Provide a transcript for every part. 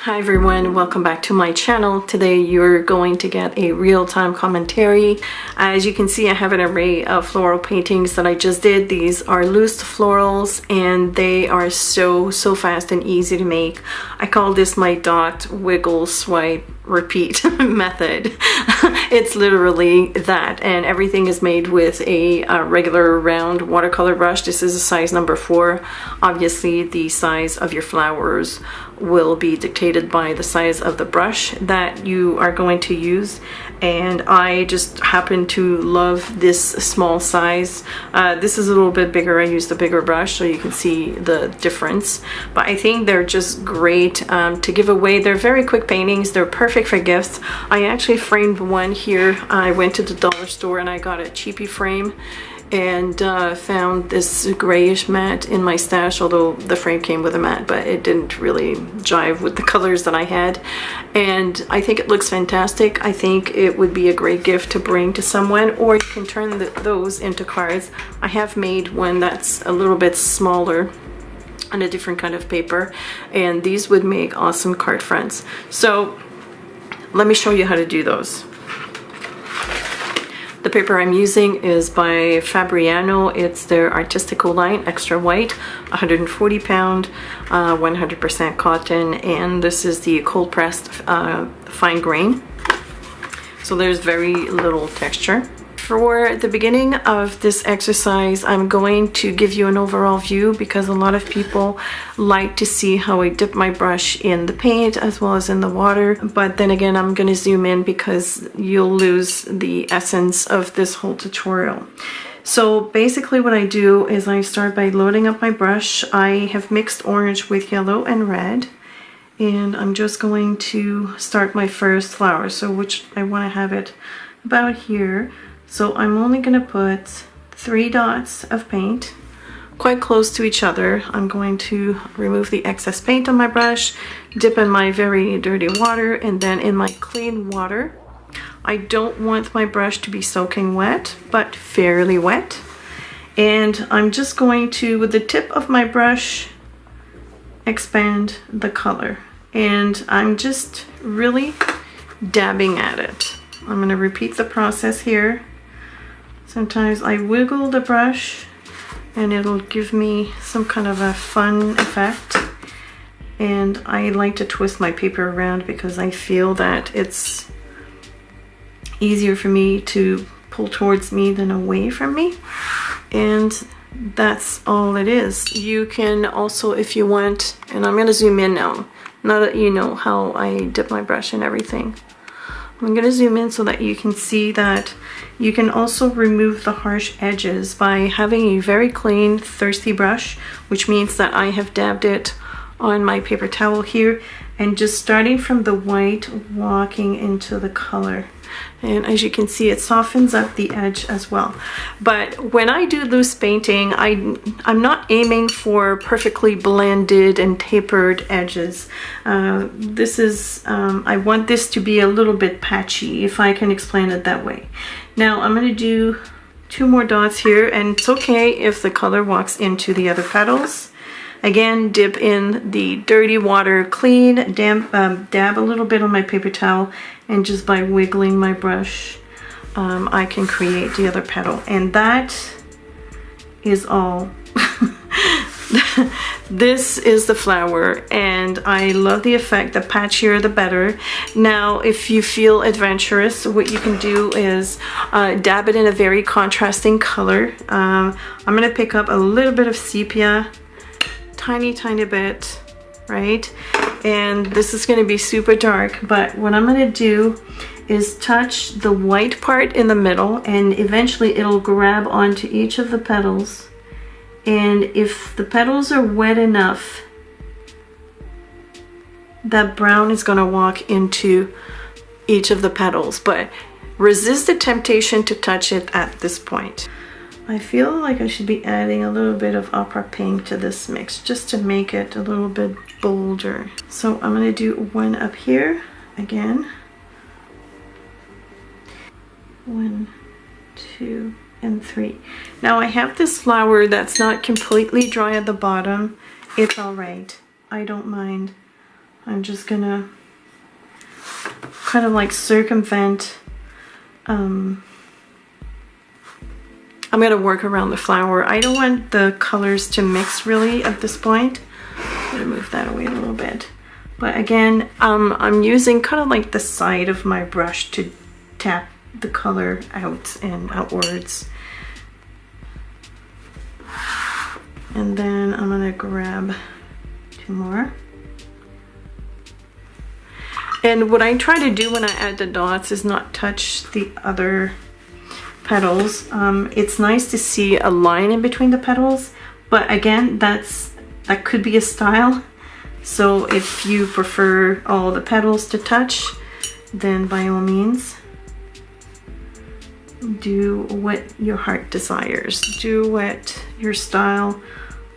Hi everyone, welcome back to my channel. Today you're going to get a real-time commentary. As you can see, I have an array of floral paintings that I just did. These are loose florals and they are so fast and easy to make. I call this my dot, wiggle, swipe, repeat method. It's literally that, and everything is made with a regular round watercolor brush. This is a size number 4. Obviously the size of your flowers will be dictated by the size of the brush that you are going to use, and I just happen to love this small size. This is a little bit bigger. I used a bigger brush so you can see the difference, but I think they're just great to give away. They're very quick paintings. They're perfect for gifts. I actually framed one here. I went to the dollar store and I got a cheapy frame and found this grayish matte in my stash, although the frame came with a matte, but it didn't really jive with the colors that I had, and I think it looks fantastic. I think it would be a great gift to bring to someone, or you can turn those into cards. I have made one that's a little bit smaller on a different kind of paper, and these would make awesome card fronts. So let me show you how to do those. The paper I'm using is by Fabriano. It's their Artistico line, extra white, 140 pound, 100% cotton, and this is the cold pressed fine grain. So there's very little texture. For the beginning of this exercise, I'm going to give you an overall view because a lot of people like to see how I dip my brush in the paint as well as in the water. But then again, I'm going to zoom in because you'll lose the essence of this whole tutorial. So basically what I do is I start by loading up my brush. I have mixed orange with yellow and red. And I'm just going to start my first flower, so which I want to have it about here. So I'm only going to put 3 dots of paint quite close to each other. I'm going to remove the excess paint on my brush, dip in my very dirty water, and then in my clean water. I don't want my brush to be soaking wet, but fairly wet. And I'm just going to, with the tip of my brush, expand the color. And I'm just really dabbing at it. I'm going to repeat the process here. Sometimes I wiggle the brush and it'll give me some kind of a fun effect. And I like to twist my paper around because I feel that it's easier for me to pull towards me than away from me. And that's all it is. You can also, if you want, and I'm going to zoom in now that you know how I dip my brush and everything. I'm going to zoom in so that you can see that you can also remove the harsh edges by having a very clean, thirsty brush, which means that I have dabbed it on my paper towel here and just starting from the white, walking into the color. And as you can see, it softens up the edge as well. But when I do loose painting, I'm not aiming for perfectly blended and tapered edges. I want this to be a little bit patchy, if I can explain it that way. Now I'm going to do 2 more dots here, and it's okay if the color walks into the other petals. Again, dip in the dirty water, clean, dab a little bit on my paper towel, and just by wiggling my brush, I can create the other petal. And that is all. This is the flower, and I love the effect. The patchier, the better. Now, if you feel adventurous, what you can do is dab it in a very contrasting color. I'm going to pick up a little bit of sepia, tiny bit, right? And this is going to be super dark, but what I'm going to do is touch the white part in the middle, and eventually it'll grab onto each of the petals. And if the petals are wet enough, that brown is going to walk into each of the petals, but resist the temptation to touch it at this point. I feel like I should be adding a little bit of opera pink to this mix just to make it a little bit bolder. So I'm going to do 1 up here again. 1, 2, and 3. Now I have this flower that's not completely dry at the bottom. It's all right. I don't mind. I'm just gonna kind of like circumvent. I'm gonna work around the flower. I don't want the colors to mix really at this point. I'm gonna move that away a little bit. But again, I'm using kind of like the side of my brush to tap the color out and outwards. And then I'm gonna grab 2 more. And what I try to do when I add the dots is not touch the other petals. It's nice to see a line in between the petals, but again, that could be a style. So if you prefer all the petals to touch, then by all means, do what your heart desires. Do what your style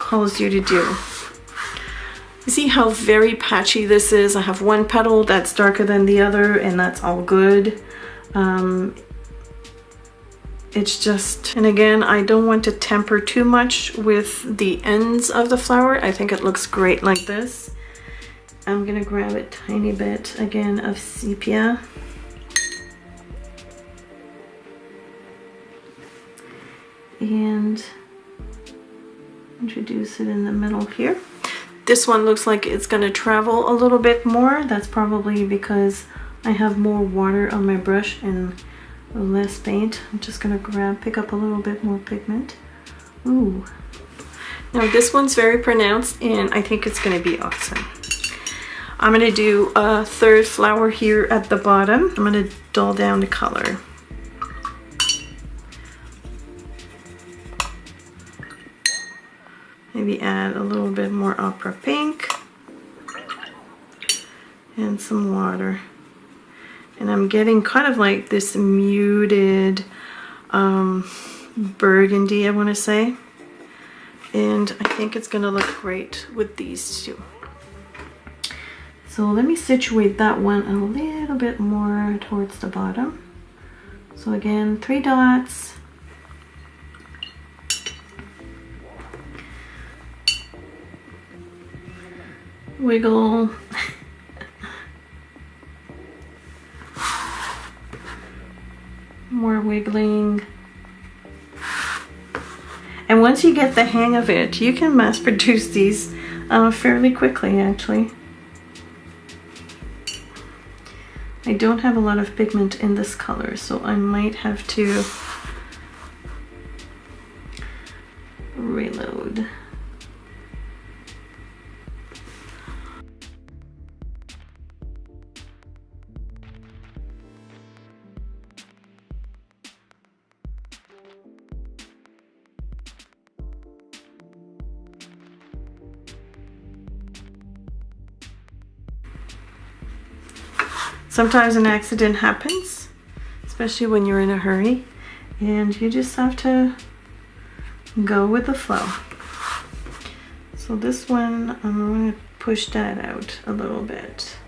calls you to do. You see how very patchy this is? I have one petal that's darker than the other, and that's all good. It's just, and again, I don't want to temper too much with the ends of the flower. I think it looks great like this. I'm gonna grab a tiny bit again of sepia. And introduce it in the middle here. This one looks like it's gonna travel a little bit more. That's probably because I have more water on my brush and less paint. I'm just gonna pick up a little bit more pigment. Ooh. Now this one's very pronounced and I think it's gonna be awesome. I'm gonna do a 3rd flower here at the bottom. I'm gonna dull down the color. Maybe add a little bit more opera pink and some water. And I'm getting kind of like this muted burgundy, I want to say. And I think it's going to look great with these two. So let me situate that one a little bit more towards the bottom. So again, 3 dots. Wiggle. More wiggling. And once you get the hang of it, you can mass produce these fairly quickly, actually. I don't have a lot of pigment in this color, so I might have to reload. Sometimes an accident happens, especially when you're in a hurry, and you just have to go with the flow. So this one, I'm going to push that out a little bit.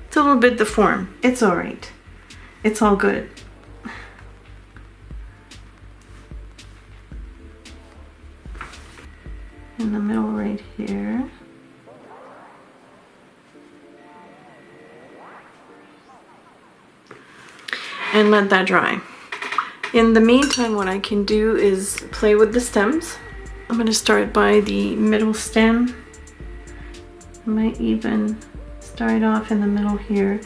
It's a little bit deformed. It's all right. It's all good. In the middle right here. And let that dry. In the meantime, what I can do is play with the stems. I'm going to start by the middle stem. I might even start off in the middle here.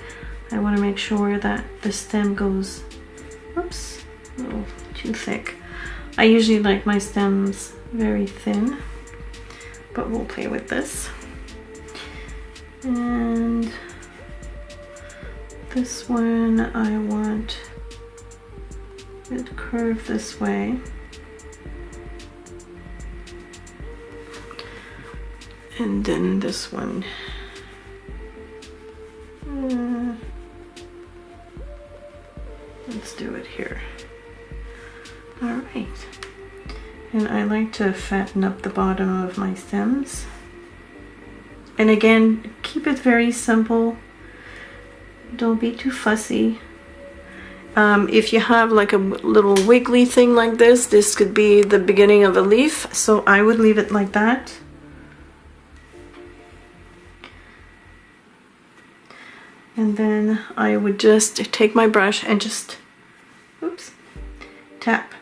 I want to make sure that the stem goes, whoops, a little too thick. I usually like my stems very thin, but we'll play with this. And this one, I want it curved this way. And then this one. Let's do it here. All right. And I like to fatten up the bottom of my stems. And again, keep it very simple. Don't be too fussy. If you have like a little wiggly thing like this could be the beginning of a leaf, so I would leave it like that. And then I would just take my brush and just, oops, tap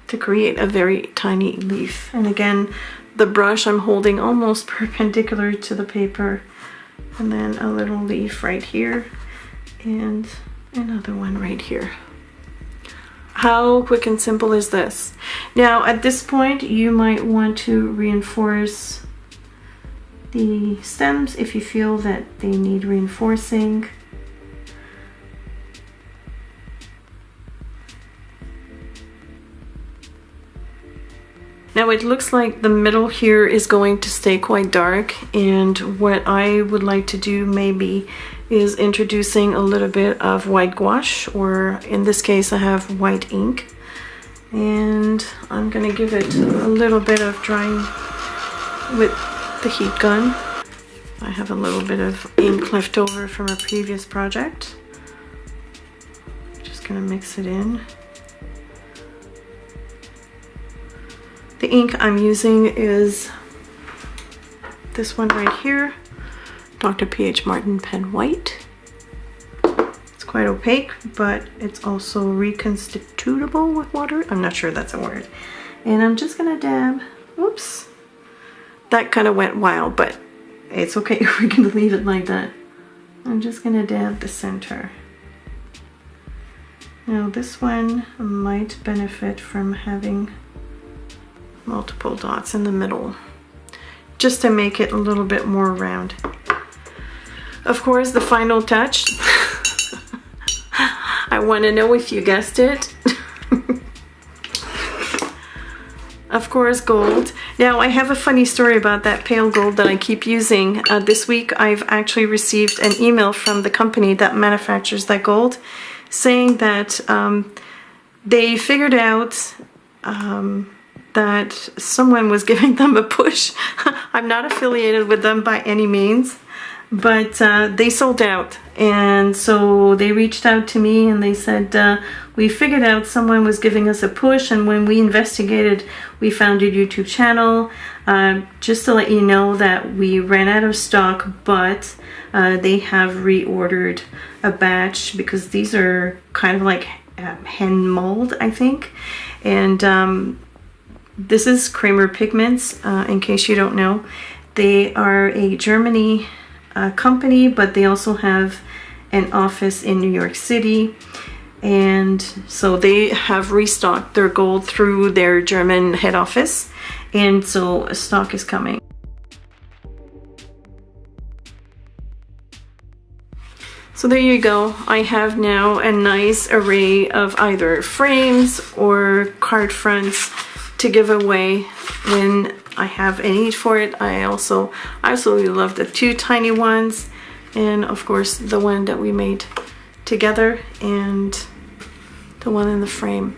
to create a very tiny leaf. And again, the brush I'm holding almost perpendicular to the paper. And then a little leaf right here and another one right here. How quick and simple is this? Now at this point you might want to reinforce the stems if you feel that they need reinforcing. Now it looks like the middle here is going to stay quite dark, and what I would like to do maybe is introducing a little bit of white gouache, or in this case I have white ink, and I'm gonna give it a little bit of drying with the heat gun. I have a little bit of ink left over from a previous project. Just gonna mix it in. The ink I'm using is this one right here, Dr. P.H. Martin Pen White. It's quite opaque, but it's also reconstitutable with water. I'm not sure that's a word. And I'm just gonna dab, whoops. That kind of went wild, but it's okay, we're gonna leave it like that. I'm just gonna dab the center. Now this one might benefit from having multiple dots in the middle, just to make it a little bit more round. Of course, the final touch, I want to know if you guessed it. Of course, gold. Now I have a funny story about that pale gold that I keep using. This week I've actually received an email from the company that manufactures that gold saying that they figured out that someone was giving them a push. I'm not affiliated with them by any means, but they sold out, and so they reached out to me and they said, we figured out someone was giving us a push, and when we investigated we found your YouTube channel. Just to let you know that we ran out of stock, but they have reordered a batch because these are kind of like hand mold, I think. And this is Kramer Pigments, in case you don't know. They are a Germany company, but they also have an office in New York City. And so they have restocked their gold through their German head office. And so stock is coming. So there you go. I have now a nice array of either frames or card fronts to give away when I have a need for it. I also absolutely love the two tiny ones, and of course the one that we made together and the one in the frame.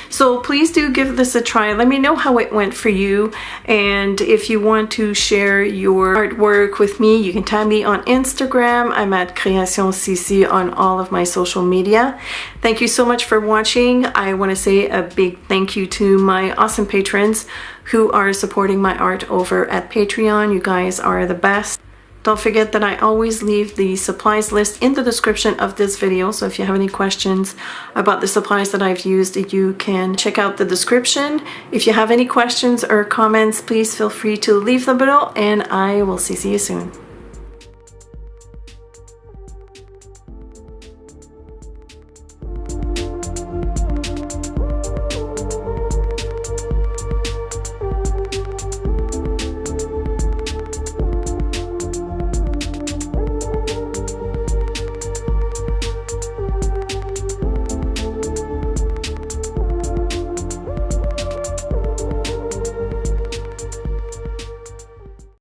So please do give this a try. Let me know how it went for you, and if you want to share your artwork with me, you can tag me on Instagram. I'm at Création CC on all of my social media. Thank you so much for watching. I want to say a big thank you to my awesome patrons who are supporting my art over at Patreon. You guys are the best. Don't forget that I always leave the supplies list in the description of this video, so if you have any questions about the supplies that I've used, you can check out the description. If you have any questions or comments, please feel free to leave them below, and I will see you soon.